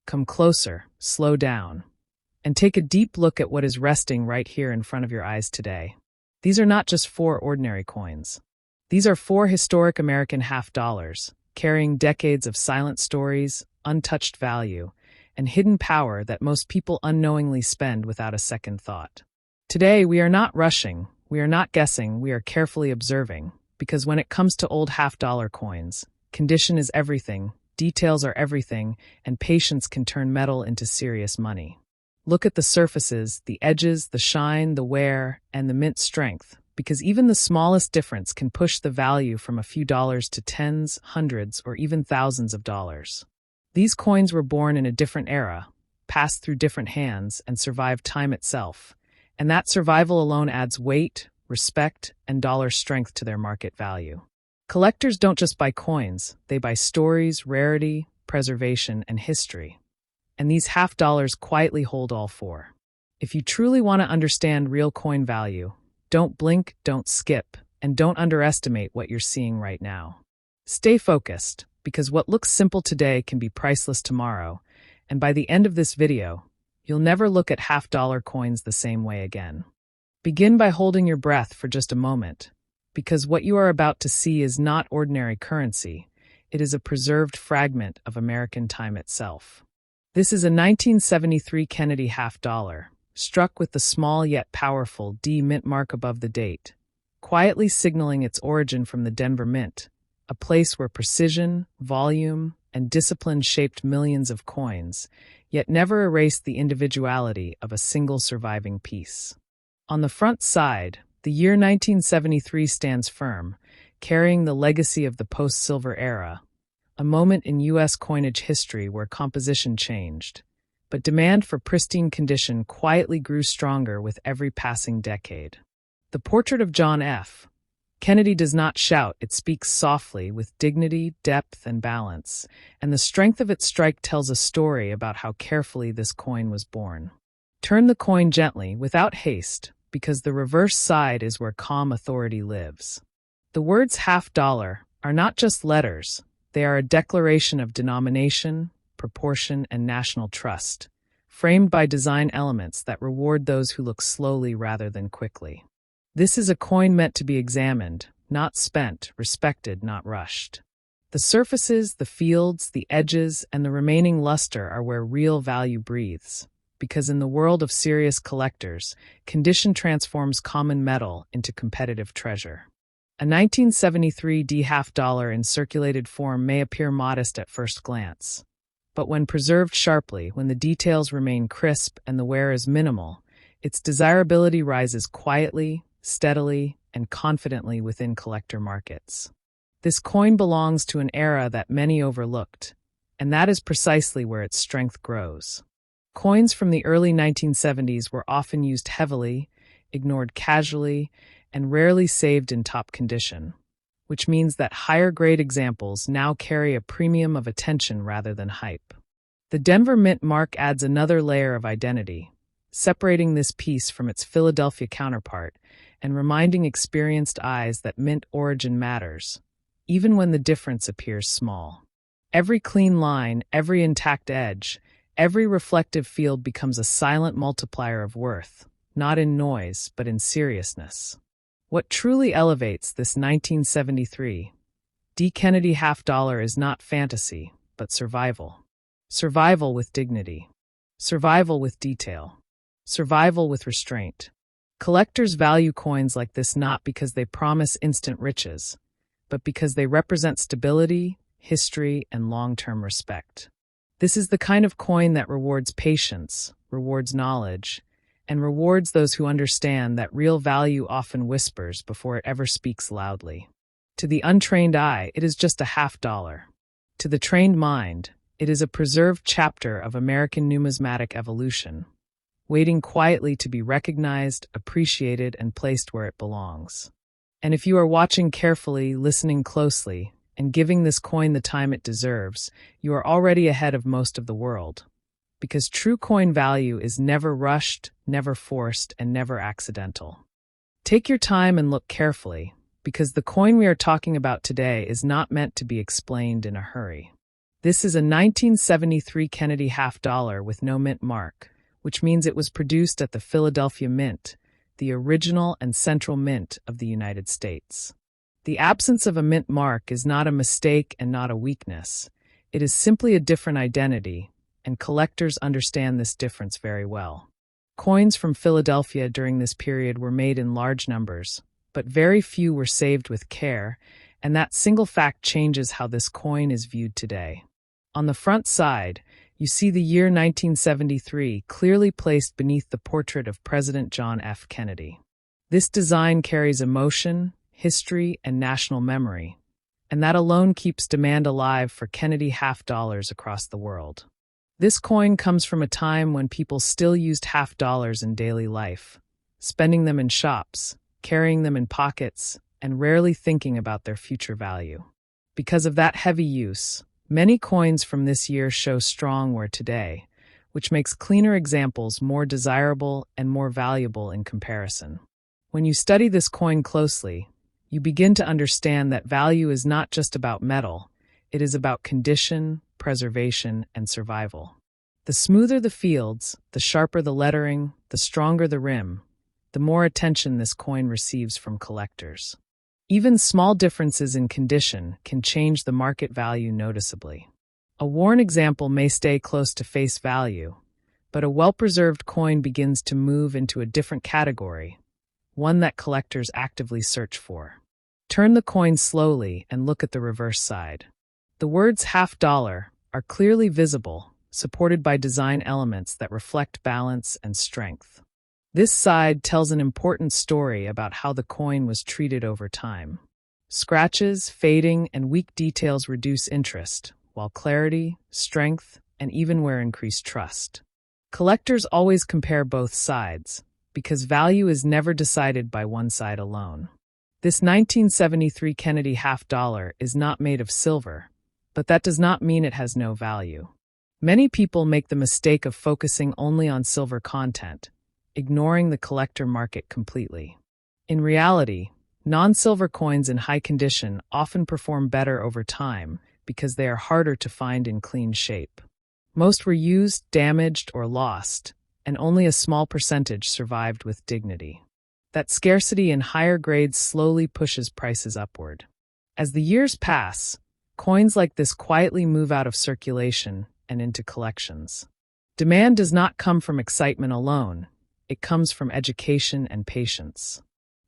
come closer, slow down, and take a deep look at what is resting right here in front of your eyes today. These are not just 4 ordinary coins. These are 4 historic American half dollars, carrying decades of silent stories, untouched value, and hidden power that most people unknowingly spend without a second thought. Today, we are not rushing, we are not guessing, we are carefully observing, because when it comes to old half-dollar coins, condition is everything, details are everything, and patience can turn metal into serious money. Look at the surfaces, the edges, the shine, the wear, and the mint strength, because even the smallest difference can push the value from a few dollars to tens, hundreds, or even thousands of dollars. These coins were born in a different era, passed through different hands, and survived time itself, and that survival alone adds weight, respect, and dollar strength to their market value. Collectors don't just buy coins, they buy stories, rarity, preservation, and history. And these half dollars quietly hold all 4. If you truly want to understand real coin value, don't blink, don't skip, and don't underestimate what you're seeing right now. Stay focused, because what looks simple today can be priceless tomorrow, and by the end of this video, you'll never look at half-dollar coins the same way again. Begin by holding your breath for just a moment, because what you are about to see is not ordinary currency, it is a preserved fragment of American time itself. This is a 1973 Kennedy half-dollar, struck with the small yet powerful D mint mark above the date, quietly signaling its origin from the Denver Mint, a place where precision, volume, and discipline shaped millions of coins, yet never erased the individuality of a single surviving piece. On the front side, the year 1973 stands firm, carrying the legacy of the post-silver era, a moment in U.S. coinage history where composition changed, but demand for pristine condition quietly grew stronger with every passing decade. The portrait of John F. Kennedy does not shout, it speaks softly with dignity, depth, and balance, and the strength of its strike tells a story about how carefully this coin was born. Turn the coin gently, without haste, because the reverse side is where calm authority lives. The words half-dollar are not just letters, they are a declaration of denomination, proportion, and national trust, framed by design elements that reward those who look slowly rather than quickly. This is a coin meant to be examined, not spent, respected, not rushed. The surfaces, the fields, the edges, and the remaining luster are where real value breathes, because in the world of serious collectors, condition transforms common metal into competitive treasure. A 1973 D half-dollar in circulated form may appear modest at first glance, but when preserved sharply, when the details remain crisp and the wear is minimal, its desirability rises quietly, steadily, and confidently within collector markets. This coin belongs to an era that many overlooked, and that is precisely where its strength grows. Coins from the early 1970s were often used heavily, ignored casually, and rarely saved in top condition, which means that higher-grade examples now carry a premium of attention rather than hype. The Denver Mint mark adds another layer of identity, separating this piece from its Philadelphia counterpart and reminding experienced eyes that mint origin matters, even when the difference appears small. Every clean line, every intact edge, every reflective field becomes a silent multiplier of worth, not in noise, but in seriousness. What truly elevates this 1973 D. Kennedy half-dollar is not fantasy, but survival. Survival with dignity. Survival with detail. Survival with restraint. Collectors value coins like this not because they promise instant riches, but because they represent stability, history, and long-term respect. This is the kind of coin that rewards patience, rewards knowledge, and rewards those who understand that real value often whispers before it ever speaks loudly. To the untrained eye, it is just a half-dollar. To the trained mind, it is a preserved chapter of American numismatic evolution, waiting quietly to be recognized, appreciated, and placed where it belongs. And if you are watching carefully, listening closely, and giving this coin the time it deserves, you are already ahead of most of the world. Because true coin value is never rushed, never forced, and never accidental. Take your time and look carefully, because the coin we are talking about today is not meant to be explained in a hurry. This is a 1973 Kennedy half-dollar with no mint mark, which means it was produced at the Philadelphia Mint, the original and central mint of the United States. The absence of a mint mark is not a mistake and not a weakness. It is simply a different identity, and collectors understand this difference very well. Coins from Philadelphia during this period were made in large numbers, but very few were saved with care, and that single fact changes how this coin is viewed today. On the front side, you see the year 1973 clearly placed beneath the portrait of President John F. Kennedy. This design carries emotion, history, and national memory, and that alone keeps demand alive for Kennedy half-dollars across the world. This coin comes from a time when people still used half-dollars in daily life, spending them in shops, carrying them in pockets, and rarely thinking about their future value. Because of that heavy use, many coins from this year show strong wear today, which makes cleaner examples more desirable and more valuable in comparison. When you study this coin closely, you begin to understand that value is not just about metal, it is about condition, preservation, and survival. The smoother the fields, the sharper the lettering, the stronger the rim, the more attention this coin receives from collectors. Even small differences in condition can change the market value noticeably. A worn example may stay close to face value, but a well-preserved coin begins to move into a different category, one that collectors actively search for. Turn the coin slowly and look at the reverse side. The words half-dollar are clearly visible, supported by design elements that reflect balance and strength. This side tells an important story about how the coin was treated over time. Scratches, fading, and weak details reduce interest, while clarity, strength, and even wear increase trust. Collectors always compare both sides, because value is never decided by one side alone. This 1973 Kennedy half-dollar is not made of silver, but that does not mean it has no value. Many people make the mistake of focusing only on silver content, ignoring the collector market completely. In reality, non-silver coins in high condition often perform better over time because they are harder to find in clean shape. Most were used, damaged, or lost, and only a small percentage survived with dignity. That scarcity in higher grades slowly pushes prices upward. As the years pass, coins like this quietly move out of circulation and into collections. Demand does not come from excitement alone. It comes from education and patience.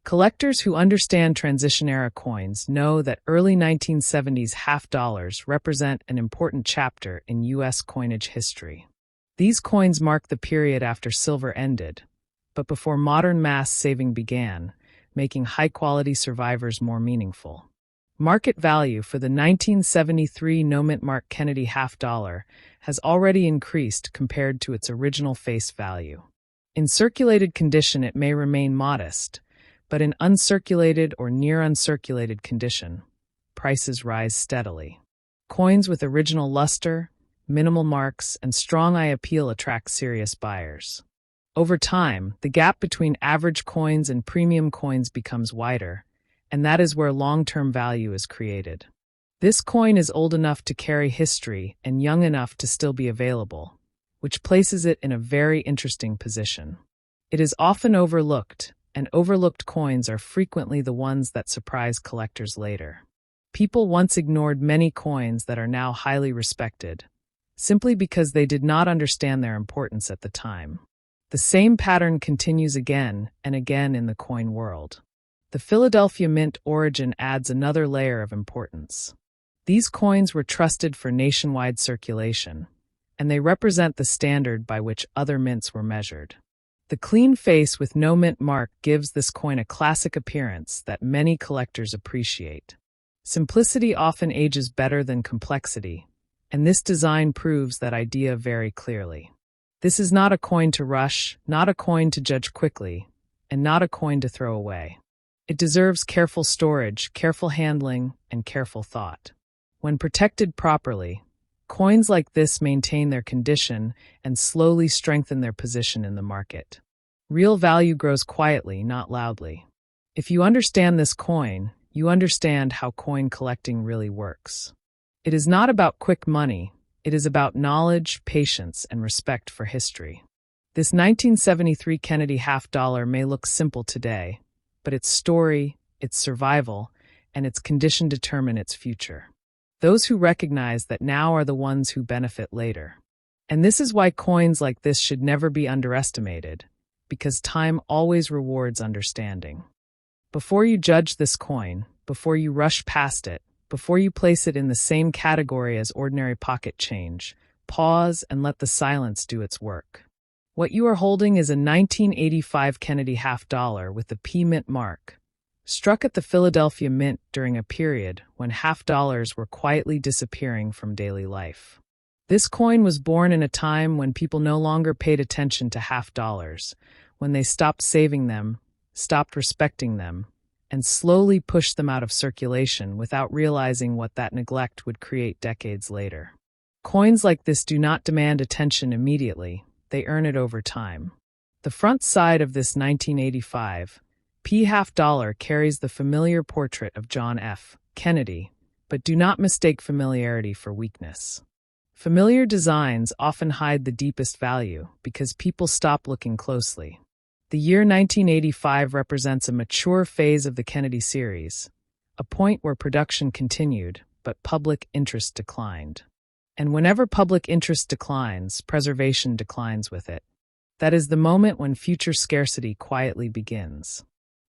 Collectors who understand transition-era coins know that early 1970s half-dollars represent an important chapter in U.S. coinage history. These coins mark the period after silver ended, but before modern mass saving began, making high-quality survivors more meaningful. Market value for the 1973 no-mint mark Kennedy half-dollar has already increased compared to its original face value. In circulated condition it may remain modest, but in uncirculated or near uncirculated condition, prices rise steadily. Coins with original luster, minimal marks, and strong eye appeal attract serious buyers. Over time, the gap between average coins and premium coins becomes wider, and that is where long-term value is created. This coin is old enough to carry history and young enough to still be available, which places it in a very interesting position. It is often overlooked, and overlooked coins are frequently the ones that surprise collectors later. People once ignored many coins that are now highly respected, simply because they did not understand their importance at the time. The same pattern continues again and again in the coin world. The Philadelphia Mint origin adds another layer of importance. These coins were trusted for nationwide circulation, and they represent the standard by which other mints were measured. The clean face with no mint mark gives this coin a classic appearance that many collectors appreciate. Simplicity often ages better than complexity, and this design proves that idea very clearly. This is not a coin to rush, not a coin to judge quickly, and not a coin to throw away. It deserves careful storage, careful handling, and careful thought. When protected properly, coins like this maintain their condition and slowly strengthen their position in the market. Real value grows quietly, not loudly. If you understand this coin, you understand how coin collecting really works. It is not about quick money. It is about knowledge, patience, and respect for history. This 1973 Kennedy half-dollar may look simple today, but its story, its survival, and its condition determine its future. Those who recognize that now are the ones who benefit later. And this is why coins like this should never be underestimated, because time always rewards understanding. Before you judge this coin, before you rush past it, before you place it in the same category as ordinary pocket change, pause and let the silence do its work. What you are holding is a 1985 Kennedy half-dollar with the P Mint mark, struck at the Philadelphia Mint during a period when half-dollars were quietly disappearing from daily life. This coin was born in a time when people no longer paid attention to half-dollars, when they stopped saving them, stopped respecting them, and slowly pushed them out of circulation without realizing what that neglect would create decades later. Coins like this do not demand attention immediately, they earn it over time. The front side of this 1985 P half-dollar carries the familiar portrait of John F. Kennedy, but do not mistake familiarity for weakness. Familiar designs often hide the deepest value because people stop looking closely. The year 1985 represents a mature phase of the Kennedy series, a point where production continued, but public interest declined. And whenever public interest declines, preservation declines with it. That is the moment when future scarcity quietly begins.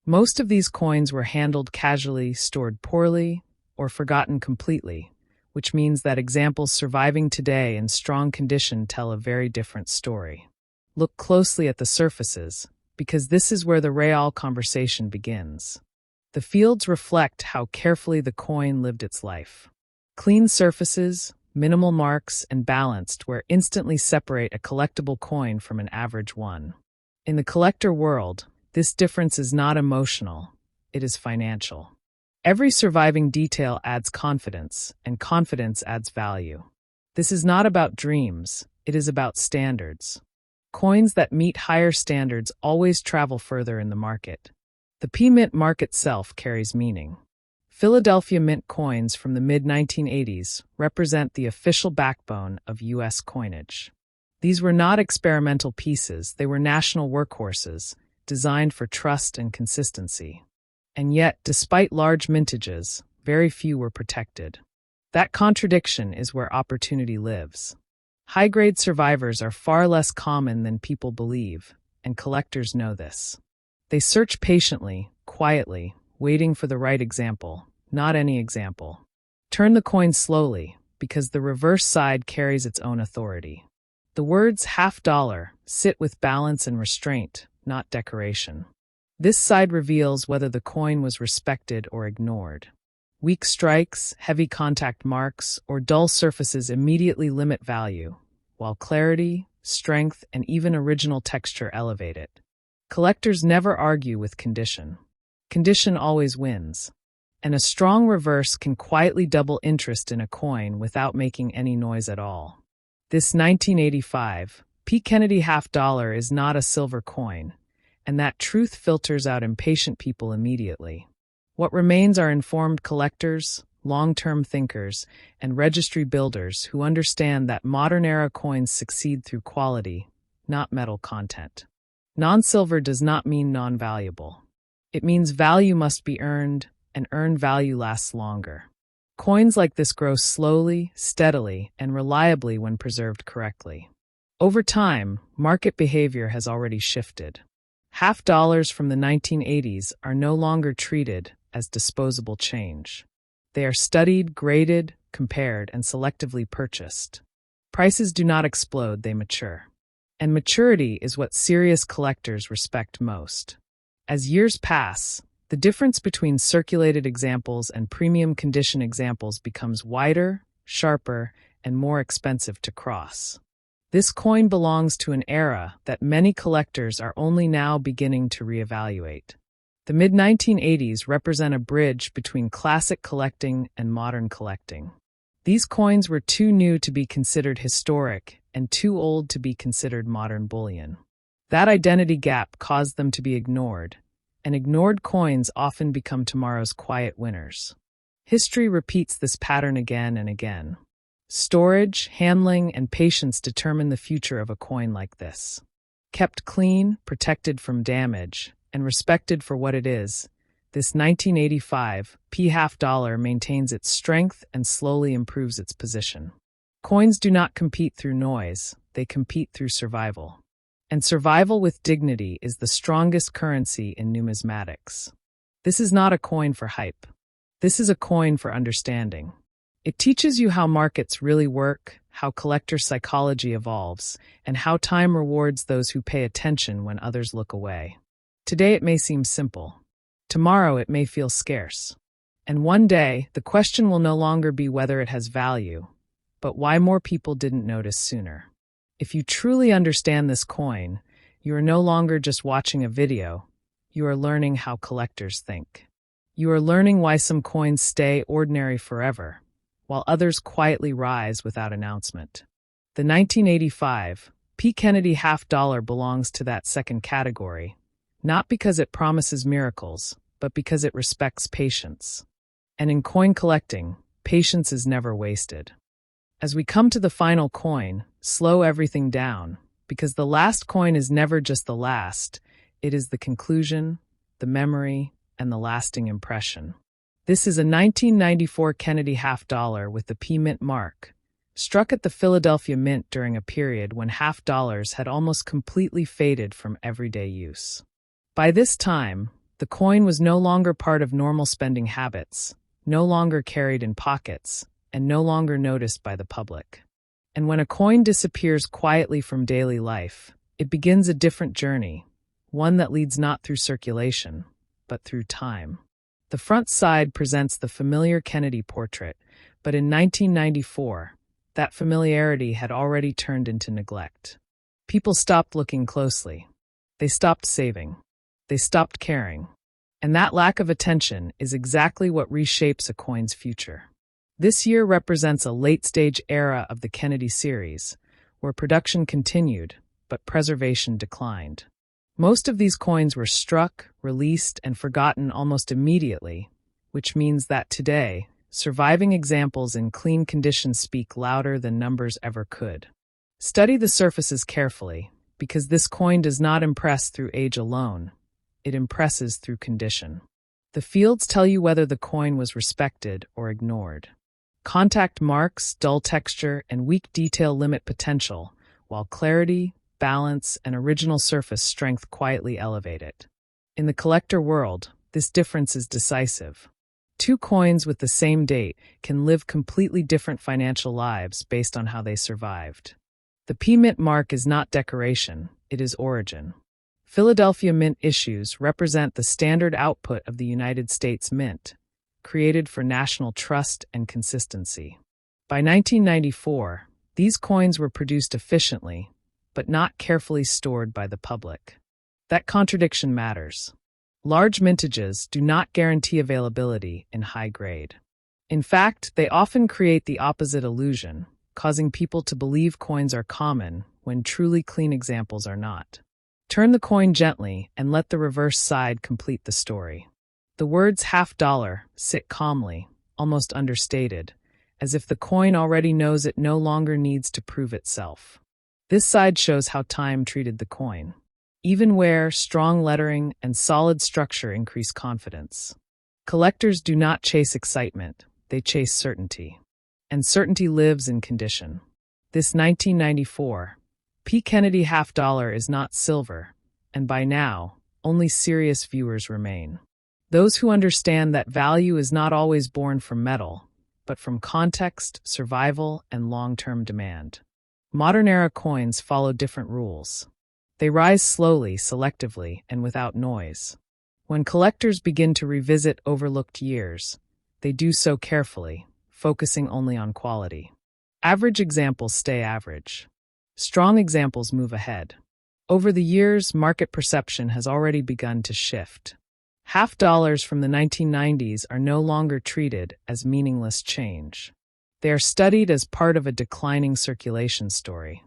Most of these coins were handled casually, stored poorly, or forgotten completely, which means that examples surviving today in strong condition tell a very different story. Look closely at the surfaces, because this is where the real conversation begins. The fields reflect how carefully the coin lived its life. Clean surfaces, minimal marks, and balanced where instantly separate a collectible coin from an average one. In the collector world, this difference is not emotional, it is financial. Every surviving detail adds confidence, and confidence adds value. This is not about dreams, it is about standards. Coins that meet higher standards always travel further in the market. The P Mint mark itself carries meaning. Philadelphia Mint coins from the mid-1980s represent the official backbone of U.S. coinage. These were not experimental pieces, they were national workhorses, designed for trust and consistency. And yet, despite large mintages, very few were protected. That contradiction is where opportunity lives. High-grade survivors are far less common than people believe, and collectors know this. They search patiently, quietly, waiting for the right example, not any example. Turn the coin slowly, because the reverse side carries its own authority. The words half-dollar sit with balance and restraint, not decoration. This side reveals whether the coin was respected or ignored. Weak strikes, heavy contact marks, or dull surfaces immediately limit value, while clarity, strength, and even original texture elevate it. Collectors never argue with condition. Condition always wins. And a strong reverse can quietly double interest in a coin without making any noise at all. This 1985 P. Kennedy half-dollar is not a silver coin, and that truth filters out impatient people immediately. What remains are informed collectors, long-term thinkers, and registry builders who understand that modern-era coins succeed through quality, not metal content. Non-silver does not mean non-valuable. It means value must be earned, and earned value lasts longer. Coins like this grow slowly, steadily, and reliably when preserved correctly. Over time, market behavior has already shifted. Half-dollars from the 1980s are no longer treated as disposable change. They are studied, graded, compared, and selectively purchased. Prices do not explode, they mature. And maturity is what serious collectors respect most. As years pass, the difference between circulated examples and premium condition examples becomes wider, sharper, and more expensive to cross. This coin belongs to an era that many collectors are only now beginning to reevaluate. The mid-1980s represent a bridge between classic collecting and modern collecting. These coins were too new to be considered historic and too old to be considered modern bullion. That identity gap caused them to be ignored, and ignored coins often become tomorrow's quiet winners. History repeats this pattern again and again. Storage, handling, and patience determine the future of a coin like this. Kept clean, protected from damage, and respected for what it is, this 1985 P half dollar maintains its strength and slowly improves its position. Coins do not compete through noise, they compete through survival. And survival with dignity is the strongest currency in numismatics. This is not a coin for hype. This is a coin for understanding. It teaches you how markets really work, how collector psychology evolves, and how time rewards those who pay attention when others look away. Today it may seem simple. Tomorrow it may feel scarce. And one day, the question will no longer be whether it has value, but why more people didn't notice sooner. If you truly understand this coin, you are no longer just watching a video, you are learning how collectors think. You are learning why some coins stay ordinary forever, while others quietly rise without announcement. The 1985 P. Kennedy half dollar belongs to that second category, not because it promises miracles, but because it respects patience. And in coin collecting, patience is never wasted. As we come to the final coin, slow everything down, because the last coin is never just the last, it is the conclusion, the memory, and the lasting impression. This is a 1994 Kennedy half dollar with the P Mint mark, struck at the Philadelphia Mint during a period when half dollars had almost completely faded from everyday use. By this time, the coin was no longer part of normal spending habits, no longer carried in pockets, and no longer noticed by the public. And when a coin disappears quietly from daily life, it begins a different journey, one that leads not through circulation, but through time. The front side presents the familiar Kennedy portrait, but in 1994, that familiarity had already turned into neglect. People stopped looking closely. They stopped saving. They stopped caring. And that lack of attention is exactly what reshapes a coin's future. This year represents a late-stage era of the Kennedy series, where production continued, but preservation declined. Most of these coins were struck, released, and forgotten almost immediately, which means that today, surviving examples in clean condition speak louder than numbers ever could. Study the surfaces carefully, because this coin does not impress through age alone. It impresses through condition. The fields tell you whether the coin was respected or ignored. Contact marks, dull texture, and weak detail limit potential, while clarity, balance, and original surface strength quietly elevate it. In the collector world, this difference is decisive. Two coins with the same date can live completely different financial lives based on how they survived. The P Mint mark is not decoration, it is origin. Philadelphia Mint issues represent the standard output of the United States Mint, created for national trust and consistency. By 1994, these coins were produced efficiently, but not carefully stored by the public. That contradiction matters. Large mintages do not guarantee availability in high grade. In fact, they often create the opposite illusion, causing people to believe coins are common when truly clean examples are not. Turn the coin gently and let the reverse side complete the story. The words half dollar sit calmly, almost understated, as if the coin already knows it no longer needs to prove itself. This side shows how time treated the coin. Even where strong lettering and solid structure increase confidence. Collectors do not chase excitement, they chase certainty. And certainty lives in condition. This 1994 P. Kennedy half dollar is not silver, and by now, only serious viewers remain. Those who understand that value is not always born from metal, but from context, survival, and long-term demand. Modern-era coins follow different rules. They rise slowly, selectively, and without noise. When collectors begin to revisit overlooked years, they do so carefully, focusing only on quality. Average examples stay average. Strong examples move ahead. Over the years, market perception has already begun to shift. Half dollars from the 1990s are no longer treated as meaningless change. They are studied as part of a declining circulation story.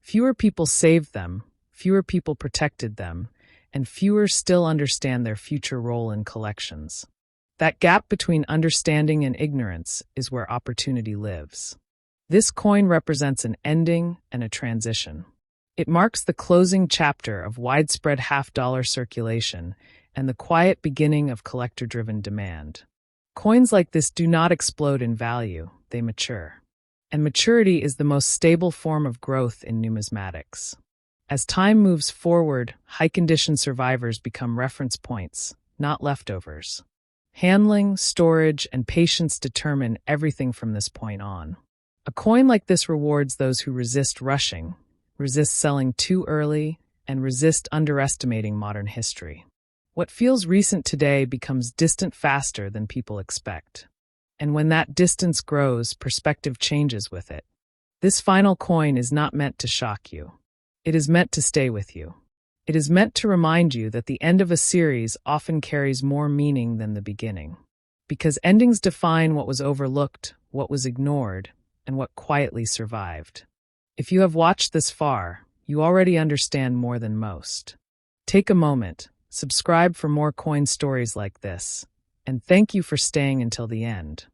Fewer people saved them, fewer people protected them, and fewer still understand their future role in collections. That gap between understanding and ignorance is where opportunity lives. This coin represents an ending and a transition. It marks the closing chapter of widespread half-dollar circulation and the quiet beginning of collector-driven demand. Coins like this do not explode in value, they mature. And maturity is the most stable form of growth in numismatics. As time moves forward, high-condition survivors become reference points, not leftovers. Handling, storage, and patience determine everything from this point on. A coin like this rewards those who resist rushing, resist selling too early, and resist underestimating modern history. What feels recent today becomes distant faster than people expect. And when that distance grows, perspective changes with it. This final coin is not meant to shock you. It is meant to stay with you. It is meant to remind you that the end of a series often carries more meaning than the beginning. Because endings define what was overlooked, what was ignored, and what quietly survived. If you have watched this far, you already understand more than most. Take a moment, subscribe for more coin stories like this, and thank you for staying until the end.